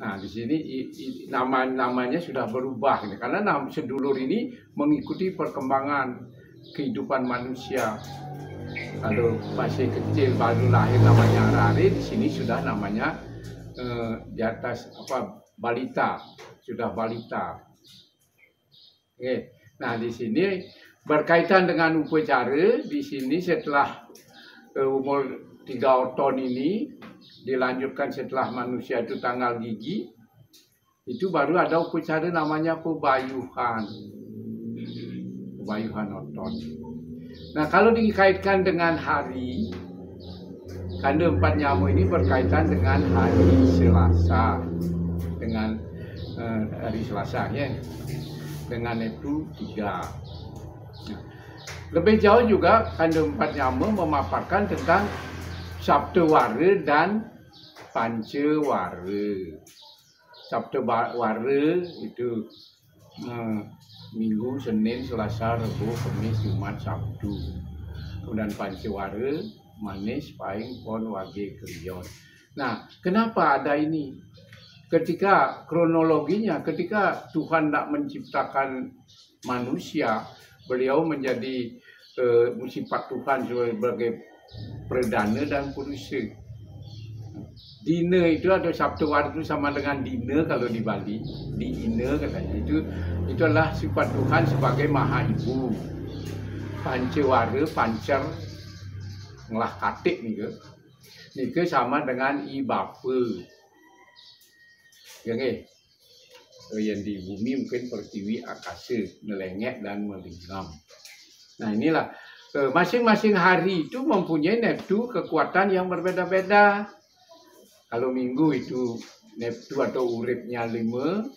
Nah, di sini namanya sudah berubah karena sedulur ini mengikuti perkembangan kehidupan manusia. Kalau masih kecil baru lahir namanya Arari, di sini sudah namanya di atas balita, sudah balita. Oke. Nah, di sini berkaitan dengan upacara, di sini setelah umur 3 tahun ini dilanjutkan setelah manusia itu tanggal gigi, itu baru ada upacara namanya pebayuhan oton. Nah, kalau dikaitkan dengan hari, kande 4 nyamu ini berkaitan dengan hari Selasa, dengan hari Selasa ya, dengan itu 3. Nah, lebih jauh juga kande 4 nyamu memaparkan tentang Sabtu Wara dan Pancawara. Sabtu Wara itu Minggu, Senin, Selasa, Rabu, Kamis, Jumat, Sabtu. Kemudian Pancawara, Manis, Pahing, Pon, Wage, Kriyon. Nah, kenapa ada ini? Ketika kronologinya, ketika Tuhan tidak menciptakan manusia, beliau menjadi sifat Tuhan sebagai perdana dan purusa. Dina itu ada Sabtu Wara itu sama dengan Dina kalau di Bali, Dina katanya. Itu adalah sifat Tuhan sebagai Maha Ibu. Pancawara, pancer, ngelah katik ni ke sama dengan Ibapa. Ya ke? Yang di bumi mungkin pertiwi, akasa, melengek dan melingam. Nah, inilah masing-masing hari itu mempunyai neptu kekuatan yang berbeda-beda. Kalau Minggu itu neptu atau uripnya 5,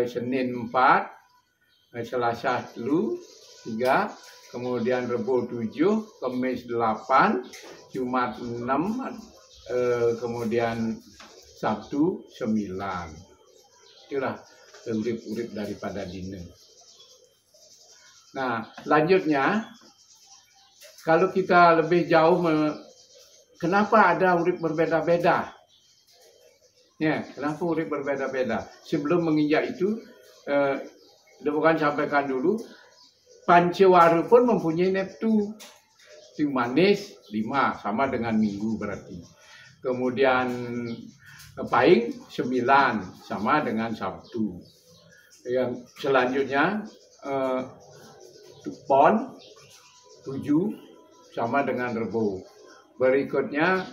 Senin 4, Selasa 3, kemudian Rabu 7, Kamis 8, Jumat 6, kemudian Sabtu 9. Itulah urip-urip daripada dina. Nah, lanjutnya kalau kita lebih jauh, kenapa ada urip berbeda-beda? Ya, kenapa urip berbeda-beda? Sebelum menginjak itu, bukan sampaikan dulu, Pancawara pun mempunyai neptu. Itu Manis 5, sama dengan Minggu berarti. Kemudian Pahing 9, sama dengan Sabtu. Yang selanjutnya Pon 7, sama dengan Rebo. Berikutnya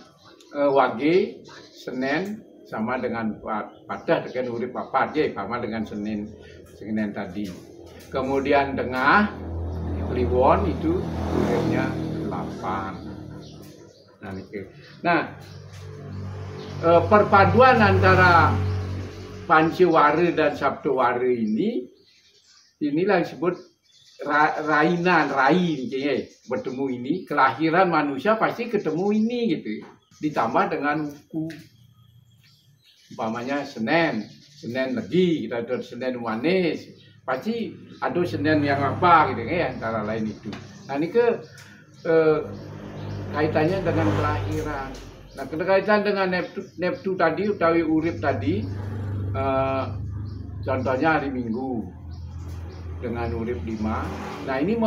Wage Senin, sama dengan Patah dengan urip papat, sama dengan Senin tadi. Kemudian Tengah Kliwon itu uripnya 8. Nah, perpaduan antara Pancawara dan Sabtu Wara inilah yang disebut rai bertemu ini, kelahiran manusia pasti ketemu ini gitu. Ditambah dengan wuku. Umpamanya Senin lagi, kita ada Senin Manis, pasti ada Senin yang apa gitu ya, antara lain itu. Nah, ini kaitannya dengan kelahiran. Nah, kaitan dengan neptu tadi, utawi urip tadi, contohnya hari Minggu dengan urip 5. Nah, ini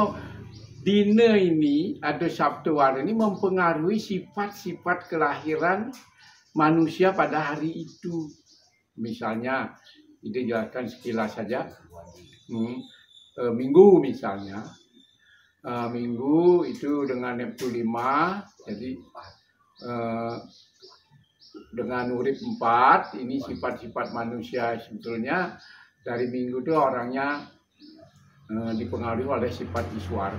dina ini ada Sabtu Wara ini mempengaruhi sifat-sifat kelahiran manusia pada hari itu. Misalnya, ini jelaskan sekilas saja. Minggu misalnya, Minggu itu dengan neptu 5, jadi dengan urip 4, ini sifat-sifat manusia sebetulnya dari Minggu itu orangnya dipengaruhi oleh sifat iswara.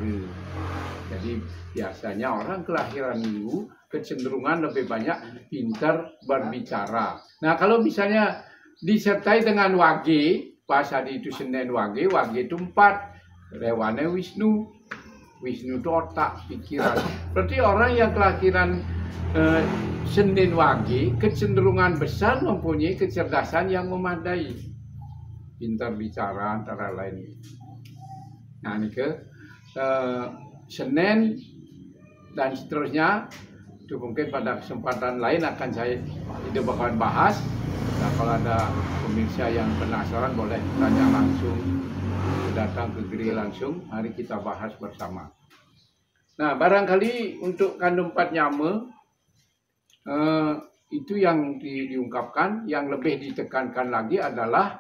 Jadi biasanya orang kelahiran Minggu kecenderungan lebih banyak pintar berbicara. Nah, kalau misalnya disertai dengan Wage, pas hari itu Senin Wage itu 4, rewane Wisnu itu otak, pikiran. Berarti orang yang kelahiran Senin Wage kecenderungan besar mempunyai kecerdasan yang memadai, pintar bicara antara lain. Nah, ini Senin dan seterusnya itu mungkin pada kesempatan lain akan saya bakalan bahas. Nah, kalau ada pemirsa yang penasaran boleh tanya langsung, datang ke Geri langsung, mari kita bahas bersama. Nah, barangkali untuk kandung 4 nyama itu yang diungkapkan, yang lebih ditekankan lagi adalah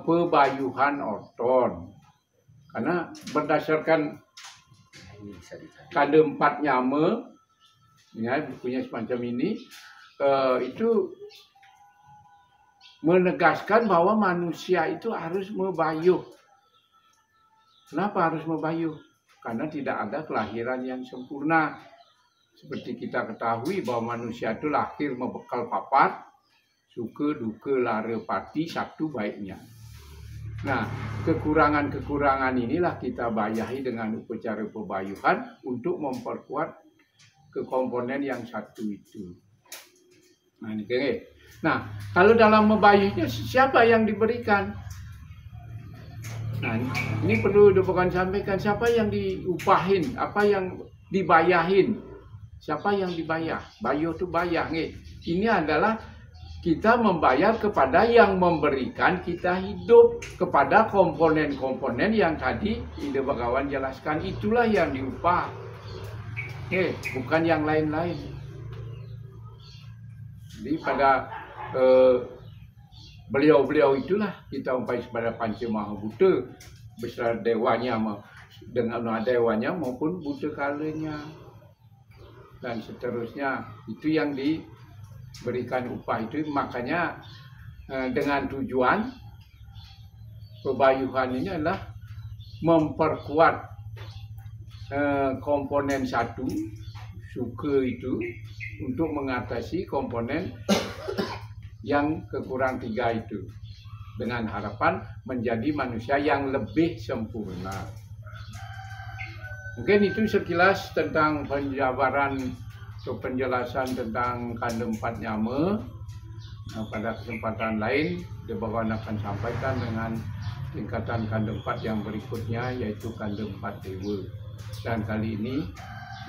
pebayuhan orton. Karena berdasarkan kandung 4 nyama, ya, bukunya semacam ini, itu menegaskan bahwa manusia itu harus mebayuh. Kenapa harus mebayuh? Karena tidak ada kelahiran yang sempurna. Seperti kita ketahui bahwa manusia itu lahir membekal papat, suka, duka, lara, pati, satu baiknya. Nah, kekurangan-kekurangan inilah kita bayahi dengan upacara pebayuhan untuk memperkuat kekomponen yang satu itu. Nah, ini kira. Nah, kalau dalam membayuhnya siapa yang diberikan? Nah, ini perlu Bapak sampaikan, siapa yang diupahin, apa yang dibayahin, siapa yang dibayar. Bayuh itu bayar. Ini adalah kita membayar kepada yang memberikan kita hidup, kepada komponen-komponen yang tadi Ida Bagawan jelaskan, itulah yang diupah. Bukan yang lain-lain. Jadi pada beliau-beliau itulah kita upai kepada Panca Maha Buta, besar dewanya dengan dewanya maupun buta kalanya dan seterusnya. Itu yang diberikan upah itu, makanya dengan tujuan pebayuhan ini adalah memperkuat komponen satu suka itu untuk mengatasi komponen yang kekurang 3 itu, dengan harapan menjadi manusia yang lebih sempurna. Mungkin itu sekilas tentang penjabaran atau penjelasan tentang kandung 4 nyama. Nah, pada kesempatan lain Bapak akan sampaikan dengan tingkatan kandung 4 yang berikutnya, yaitu kandung 4 dewa. Dan kali ini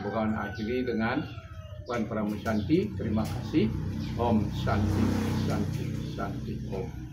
Bapak akhiri dengan Puan Pramusanti. Terima kasih. Om Santi Santi Santi Om.